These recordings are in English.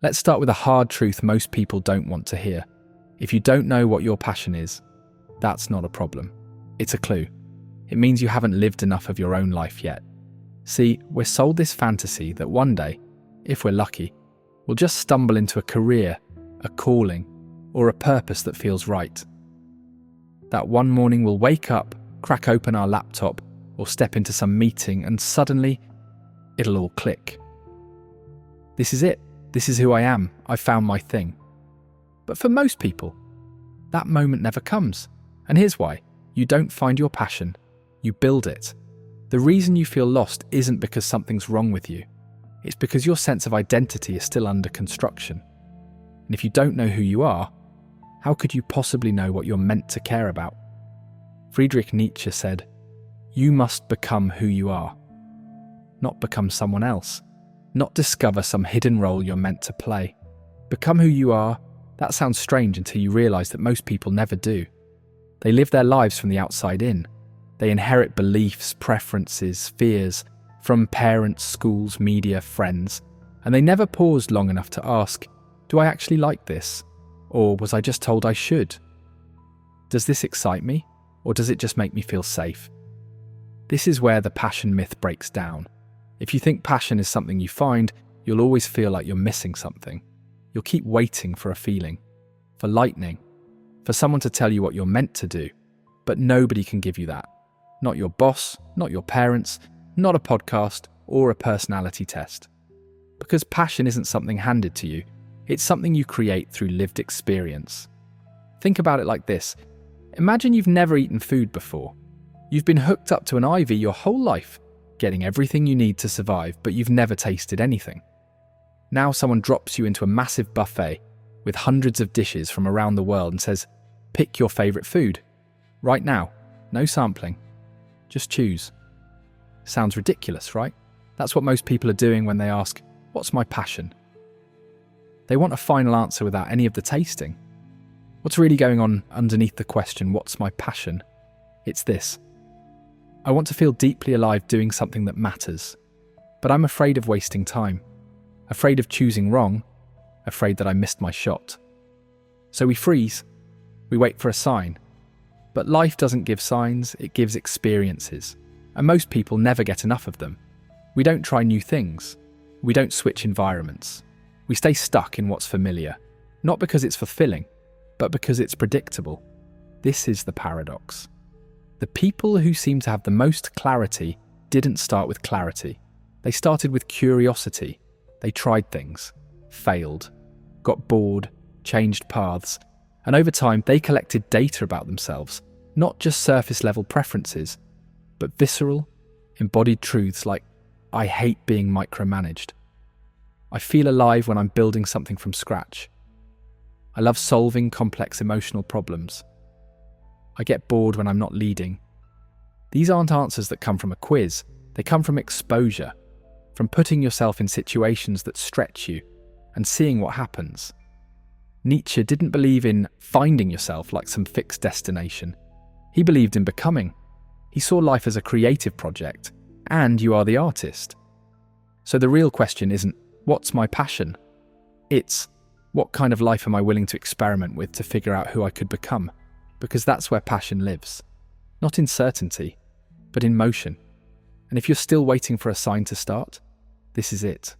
Let's start with a hard truth most people don't want to hear. If you don't know what your passion is, that's not a problem. It's a clue. It means you haven't lived enough of your own life yet. See, we're sold this fantasy that one day, if we're lucky, we'll just stumble into a career, a calling, or a purpose that feels right. That one morning we'll wake up, crack open our laptop, or step into some meeting, and suddenly, it'll all click. This is it. This is who I am. I've found my thing. But for most people, that moment never comes. And here's why. You don't find your passion. You build it. The reason you feel lost isn't because something's wrong with you. It's because your sense of identity is still under construction. And if you don't know who you are, how could you possibly know what you're meant to care about? Friedrich Nietzsche said, "You must become who you are, not become someone else, not discover some hidden role you're meant to play. Become who you are." That sounds strange until you realise that most people never do. They live their lives from the outside in. They inherit beliefs, preferences, fears from parents, schools, media, friends, and they never paused long enough to ask, do I actually like this? Or was I just told I should? Does this excite me? Or does it just make me feel safe? This is where the passion myth breaks down. If you think passion is something you find, you'll always feel like you're missing something. You'll keep waiting for a feeling, for lightning, for someone to tell you what you're meant to do. But nobody can give you that. Not your boss, not your parents, not a podcast, or a personality test. Because passion isn't something handed to you. It's something you create through lived experience. Think about it like this. Imagine you've never eaten food before. You've been hooked up to an IV your whole life, getting everything you need to survive, but you've never tasted anything. Now someone drops you into a massive buffet with hundreds of dishes from around the world and says, pick your favourite food. Right now, no sampling. Just choose. Sounds ridiculous, right? That's what most people are doing when they ask, what's my passion? They want a final answer without any of the tasting. What's really going on underneath the question, what's my passion? It's this. I want to feel deeply alive doing something that matters, but I'm afraid of wasting time, afraid of choosing wrong, afraid that I missed my shot. So we freeze, we wait for a sign. But life doesn't give signs, it gives experiences. And most people never get enough of them. We don't try new things. We don't switch environments. We stay stuck in what's familiar, not because it's fulfilling, but because it's predictable. This is the paradox. The people who seem to have the most clarity didn't start with clarity. They started with curiosity. They tried things, failed, got bored, changed paths, and over time they collected data about themselves, not just surface-level preferences, but visceral, embodied truths like, I hate being micromanaged. I feel alive when I'm building something from scratch. I love solving complex emotional problems. I get bored when I'm not leading. These aren't answers that come from a quiz. They come from exposure, from putting yourself in situations that stretch you and seeing what happens. Nietzsche didn't believe in finding yourself like some fixed destination. He believed in becoming. He saw life as a creative project, and you are the artist. So the real question isn't, what's my passion? It's, what kind of life am I willing to experiment with to figure out who I could become? Because that's where passion lives. Not in certainty, but in motion. And if you're still waiting for a sign to start, this is it.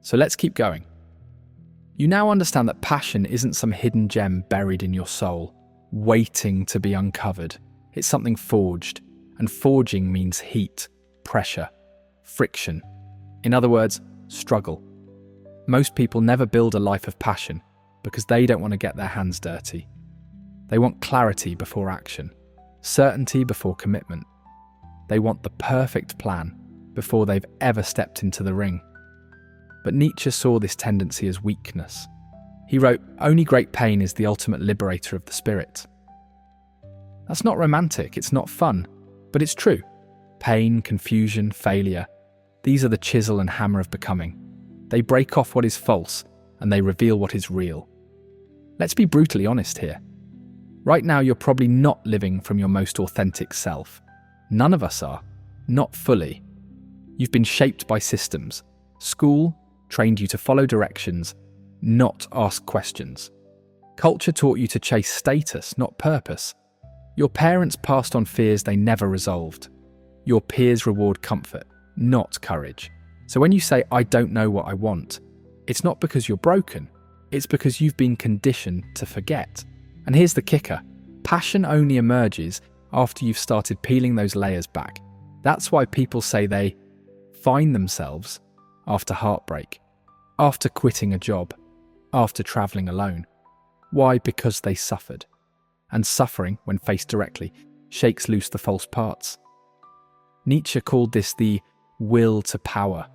So let's keep going. You now understand that passion isn't some hidden gem buried in your soul, waiting to be uncovered. It's something forged, and forging means heat, pressure, friction. In other words, struggle. Most people never build a life of passion because they don't want to get their hands dirty. They want clarity before action, certainty before commitment. They want the perfect plan before they've ever stepped into the ring. But Nietzsche saw this tendency as weakness. He wrote, "Only great pain is the ultimate liberator of the spirit." That's not romantic, it's not fun, but it's true. Pain, confusion, failure, these are the chisel and hammer of becoming. They break off what is false and they reveal what is real. Let's be brutally honest here. Right now, you're probably not living from your most authentic self. None of us are. Not fully. You've been shaped by systems. School trained you to follow directions, not ask questions. Culture taught you to chase status, not purpose. Your parents passed on fears they never resolved. Your peers reward comfort, not courage. So when you say, I don't know what I want, it's not because you're broken. It's because you've been conditioned to forget. And here's the kicker. Passion only emerges after you've started peeling those layers back. That's why people say they find themselves after heartbreak, after quitting a job, after traveling alone. Why? Because they suffered. And suffering, when faced directly, shakes loose the false parts. Nietzsche called this the will to power.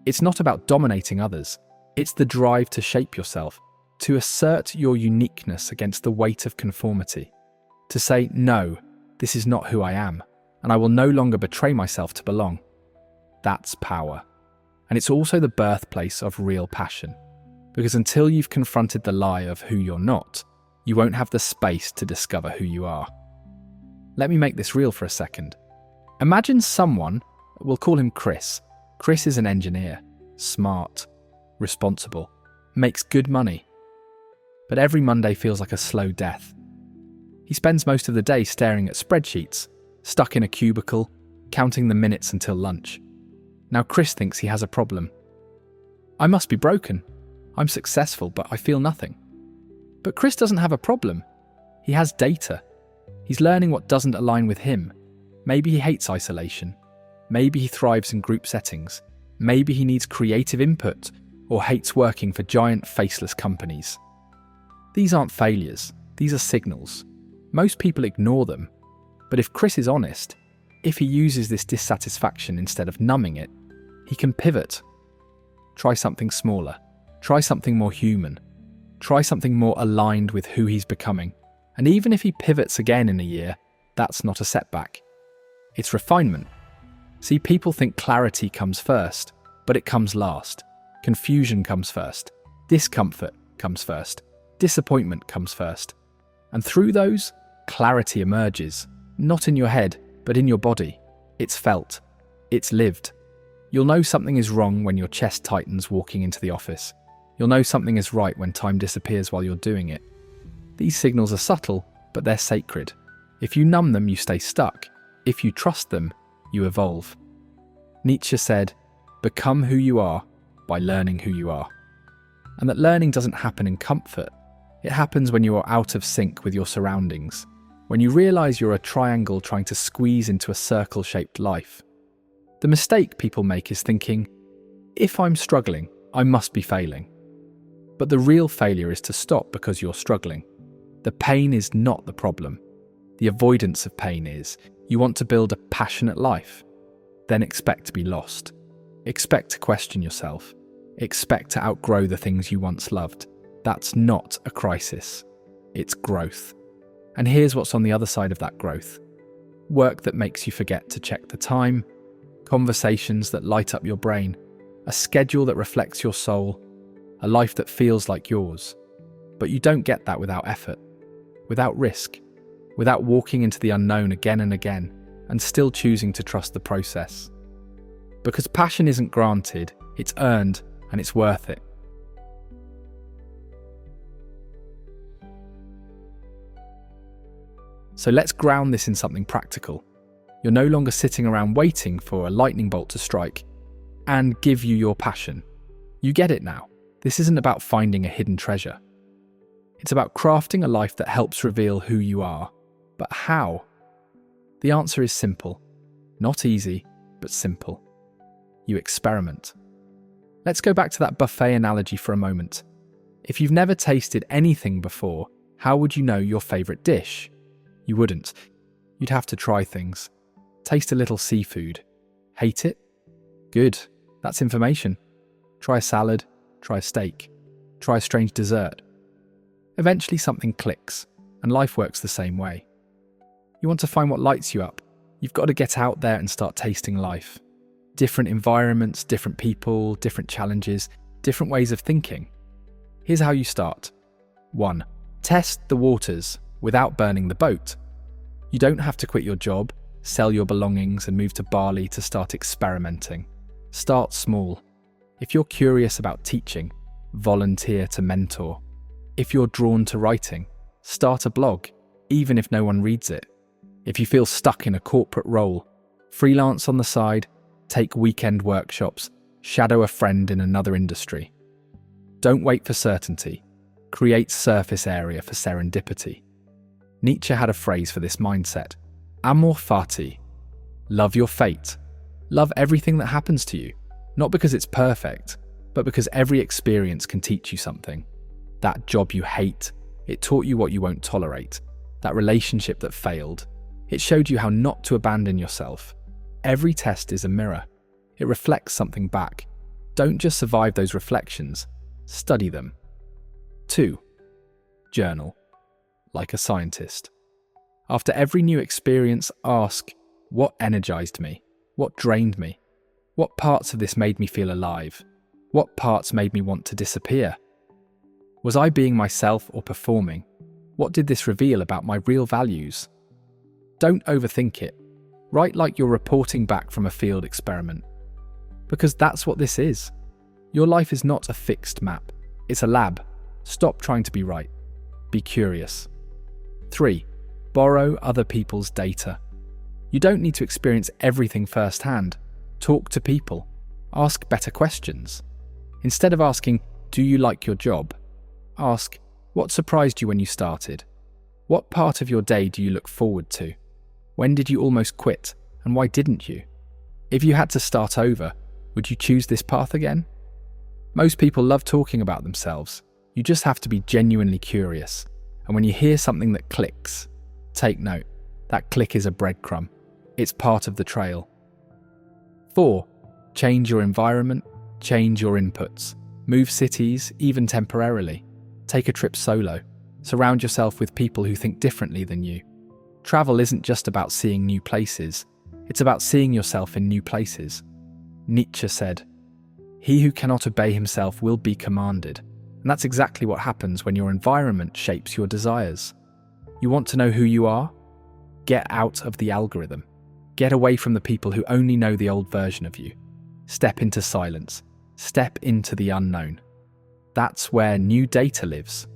It's not about dominating others. It's the drive to shape yourself, to assert your uniqueness against the weight of conformity, to say, no, this is not who I am, and I will no longer betray myself to belong. That's power. And it's also the birthplace of real passion, because until you've confronted the lie of who you're not, you won't have the space to discover who you are. Let me make this real for a second. Imagine someone, we'll call him Chris. Chris is an engineer, smart, responsible, makes good money. But every Monday feels like a slow death. He spends most of the day staring at spreadsheets, stuck in a cubicle, counting the minutes until lunch. Now Chris thinks he has a problem. I must be broken. I'm successful, but I feel nothing. But Chris doesn't have a problem. He has data. He's learning what doesn't align with him. Maybe he hates isolation. Maybe he thrives in group settings. Maybe he needs creative input or hates working for giant faceless companies. These aren't failures. These are signals. Most people ignore them. But if Chris is honest, if he uses this dissatisfaction instead of numbing it, he can pivot. Try something smaller. Try something more human. Try something more aligned with who he's becoming. And even if he pivots again in a year, that's not a setback. It's refinement. See, people think clarity comes first, but it comes last. Confusion comes first. Discomfort comes first. Disappointment comes first. And through those, clarity emerges. Not in your head, but in your body. It's felt. It's lived. You'll know something is wrong when your chest tightens walking into the office. You'll know something is right when time disappears while you're doing it. These signals are subtle, but they're sacred. If you numb them, you stay stuck. If you trust them, you evolve. Nietzsche said, become who you are by learning who you are. And that learning doesn't happen in comfort. It happens when you are out of sync with your surroundings, when you realize you're a triangle trying to squeeze into a circle-shaped life. The mistake people make is thinking, if I'm struggling, I must be failing. But the real failure is to stop because you're struggling. The pain is not the problem. The avoidance of pain is. You want to build a passionate life. Then expect to be lost. Expect to question yourself. Expect to outgrow the things you once loved. That's not a crisis. It's growth. And here's what's on the other side of that growth. Work that makes you forget to check the time, conversations that light up your brain, a schedule that reflects your soul, a life that feels like yours. But you don't get that without effort, without risk, without walking into the unknown again and again, and still choosing to trust the process. Because passion isn't granted, it's earned, and it's worth it. So let's ground this in something practical. You're no longer sitting around waiting for a lightning bolt to strike and give you your passion. You get it now. This isn't about finding a hidden treasure. It's about crafting a life that helps reveal who you are. But how? The answer is simple. Not easy, but simple. You experiment. Let's go back to that buffet analogy for a moment. If you've never tasted anything before, how would you know your favourite dish? You wouldn't. You'd have to try things. Taste a little seafood. Hate it? Good. That's information. Try a salad. Try a steak. Try a strange dessert. Eventually something clicks, and life works the same way. You want to find what lights you up. You've got to get out there and start tasting life. Different environments, different people, different challenges, different ways of thinking. Here's how you start. 1. Test the waters without burning the boat. You don't have to quit your job. sell your belongings and move to Bali to start experimenting. Start small. If you're curious about teaching, volunteer to mentor. If you're drawn to writing, start a blog, even if no one reads it. If you feel stuck in a corporate role, freelance on the side, take weekend workshops, shadow a friend in another industry. Don't wait for certainty. Create surface area for serendipity. Nietzsche had a phrase for this mindset: amor fati. Love your fate. Love everything that happens to you, not because it's perfect, but because every experience can teach you something. That job you hate, it taught you what you won't tolerate. That relationship that failed, it showed you how not to abandon yourself. Every test is a mirror. It reflects something back. Don't just survive those reflections, study them. 2. Journal. Like a scientist. After every new experience, ask, what energized me? What drained me? What parts of this made me feel alive? What parts made me want to disappear? Was I being myself or performing? What did this reveal about my real values? Don't overthink it. Write like you're reporting back from a field experiment. Because that's what this is. Your life is not a fixed map. It's a lab. Stop trying to be right. Be curious. 3. Borrow other people's data. You don't need to experience everything firsthand. Talk to people. Ask better questions. Instead of asking, do you like your job? Ask, what surprised you when you started? What part of your day do you look forward to? When did you almost quit, and why didn't you? If you had to start over, would you choose this path again? Most people love talking about themselves. You just have to be genuinely curious. And when you hear something that clicks, take note. That click is a breadcrumb. It's part of the trail. 4. Change your environment, change your inputs. Move cities, even temporarily. Take a trip solo. Surround yourself with people who think differently than you. Travel isn't just about seeing new places. It's about seeing yourself in new places. Nietzsche said, "He who cannot obey himself will be commanded." And that's exactly what happens when your environment shapes your desires. You want to know who you are? Get out of the algorithm. Get away from the people who only know the old version of you. Step into silence. Step into the unknown. That's where new data lives.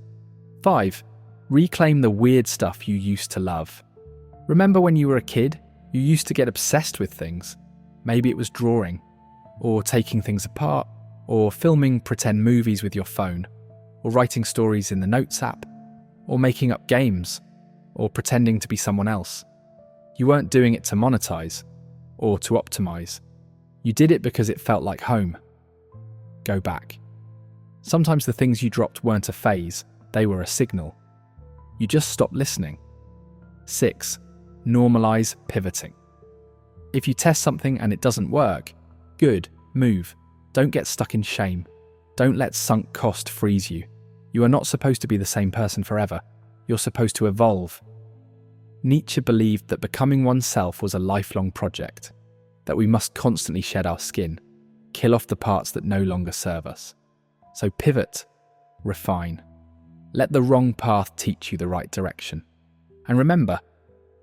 5. Reclaim the weird stuff you used to love. Remember when you were a kid, you used to get obsessed with things. Maybe it was drawing, or taking things apart, or filming pretend movies with your phone, or writing stories in the Notes app, or making up games, or pretending to be someone else. You weren't doing it to monetize, or to optimize. You did it because it felt like home. Go back. Sometimes the things you dropped weren't a phase, they were a signal. You just stopped listening. 6. Normalize pivoting. If you test something and it doesn't work, good, move. Don't get stuck in shame. Don't let sunk cost freeze you. You are not supposed to be the same person forever. You're supposed to evolve. Nietzsche believed that becoming oneself was a lifelong project, that we must constantly shed our skin, kill off the parts that no longer serve us. So pivot, refine. Let the wrong path teach you the right direction. And remember,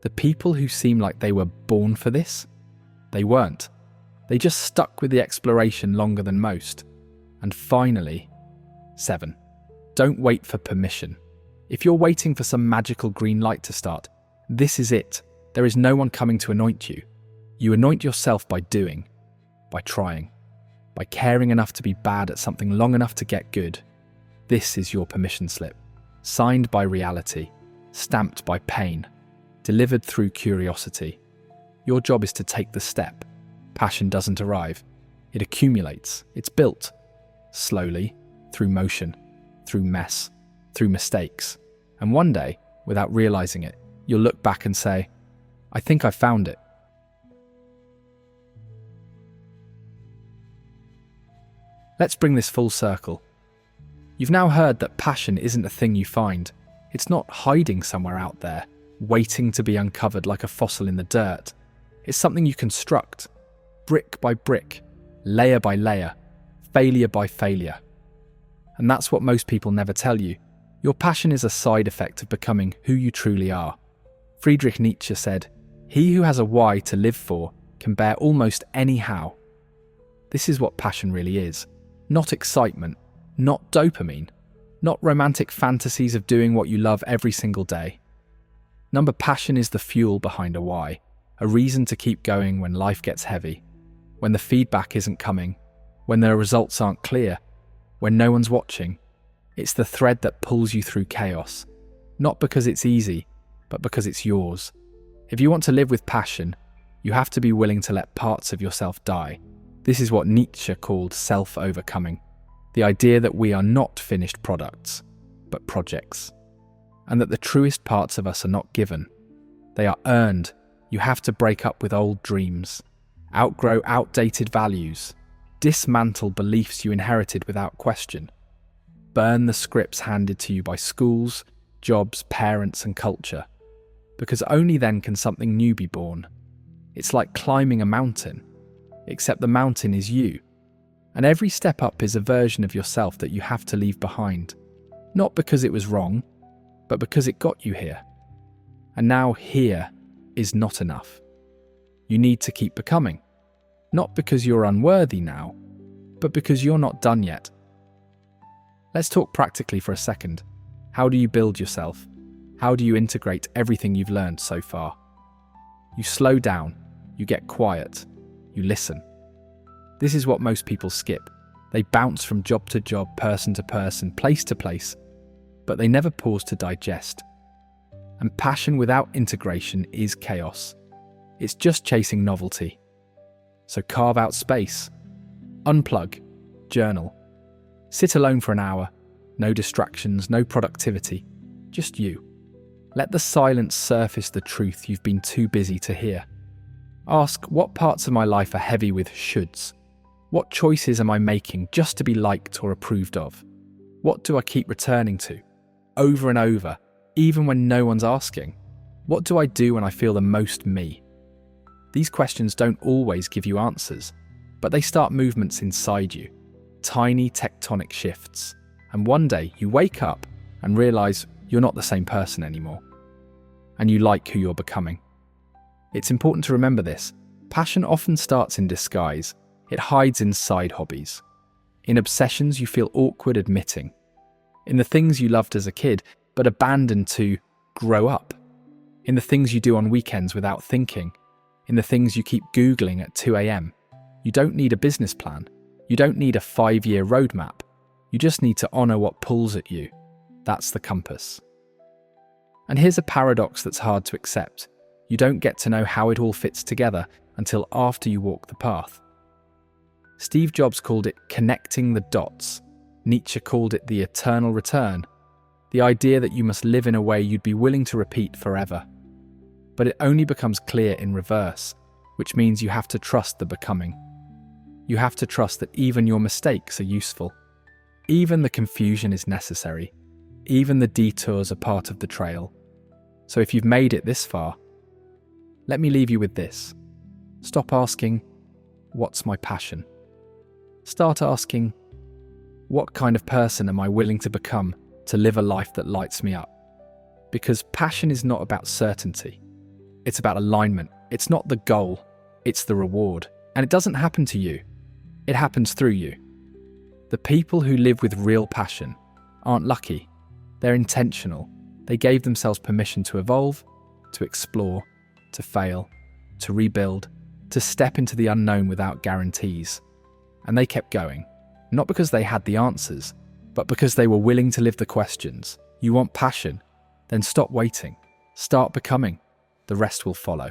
the people who seem like they were born for this, they weren't. They just stuck with the exploration longer than most. And finally, 7. Don't wait for permission. If you're waiting for some magical green light to start, this is it. There is no one coming to anoint you. You anoint yourself by doing, by trying, by caring enough to be bad at something long enough to get good. This is your permission slip, signed by reality, stamped by pain, delivered through curiosity. Your job is to take the step. Passion doesn't arrive. It accumulates. It's built. Slowly, through motion, through mess, through mistakes. And one day, without realizing it, you'll look back and say, I think I found it. Let's bring this full circle. You've now heard that passion isn't a thing you find. It's not hiding somewhere out there, waiting to be uncovered like a fossil in the dirt. It's something you construct, brick by brick, layer by layer, failure by failure. And that's what most people never tell you. Your passion is a side effect of becoming who you truly are. Friedrich Nietzsche said, He who has a why to live for can bear almost any how. This is what passion really is. Not excitement, not dopamine, not romantic fantasies of doing what you love every single day. Passion is the fuel behind a why, a reason to keep going when life gets heavy, when the feedback isn't coming, when the results aren't clear, when no one's watching. It's the thread that pulls you through chaos, not because it's easy, but because it's yours. If you want to live with passion, you have to be willing to let parts of yourself die. This is what Nietzsche called self-overcoming, the idea that we are not finished products, but projects, and that the truest parts of us are not given. They are earned. You have to break up with old dreams, outgrow outdated values, dismantle beliefs you inherited without question, burn the scripts handed to you by schools, jobs, parents, and culture, because only then can something new be born. It's like climbing a mountain, except the mountain is you, and every step up is a version of yourself that you have to leave behind, not because it was wrong, but because it got you here. And now here is not enough. You need to keep becoming, not because you're unworthy now, but because you're not done yet. Let's talk practically for a second. How do you build yourself? How do you integrate everything you've learned so far? You slow down, you get quiet, you listen. This is what most people skip. They bounce from job to job, person to person, place to place, but they never pause to digest. And passion without integration is chaos. It's just chasing novelty. So carve out space. Unplug. Journal. Sit alone for an hour. No distractions, no productivity. Just you. Let the silence surface the truth you've been too busy to hear. Ask, what parts of my life are heavy with shoulds? What choices am I making just to be liked or approved of? What do I keep returning to? Over and over, even when no one's asking. What do I do when I feel the most me? These questions don't always give you answers, but they start movements inside you, tiny tectonic shifts. And one day you wake up and realize you're not the same person anymore, and you like who you're becoming. It's important to remember this. Passion often starts in disguise. It hides in side hobbies. In obsessions you feel awkward admitting. In the things you loved as a kid, but abandoned to grow up. In the things you do on weekends without thinking. In the things you keep Googling at 2 a.m. You don't need a business plan. You don't need a 5-year roadmap. You just need to honor what pulls at you. That's the compass. And here's a paradox that's hard to accept. You don't get to know how it all fits together until after you walk the path. Steve Jobs called it connecting the dots. Nietzsche called it the eternal return, the idea that you must live in a way you'd be willing to repeat forever. But it only becomes clear in reverse, which means you have to trust the becoming. You have to trust that even your mistakes are useful. Even the confusion is necessary. Even the detours are part of the trail. So if you've made it this far, let me leave you with this. Stop asking, what's my passion? Start asking, what kind of person am I willing to become to live a life that lights me up? Because passion is not about certainty. It's about alignment. It's not the goal, it's the reward. And it doesn't happen to you. It happens through you. The people who live with real passion aren't lucky. They're intentional. They gave themselves permission to evolve, to explore, to fail, to rebuild, to step into the unknown without guarantees. And they kept going, not because they had the answers, but because they were willing to live the questions. You want passion? Then stop waiting. Start becoming. The rest will follow.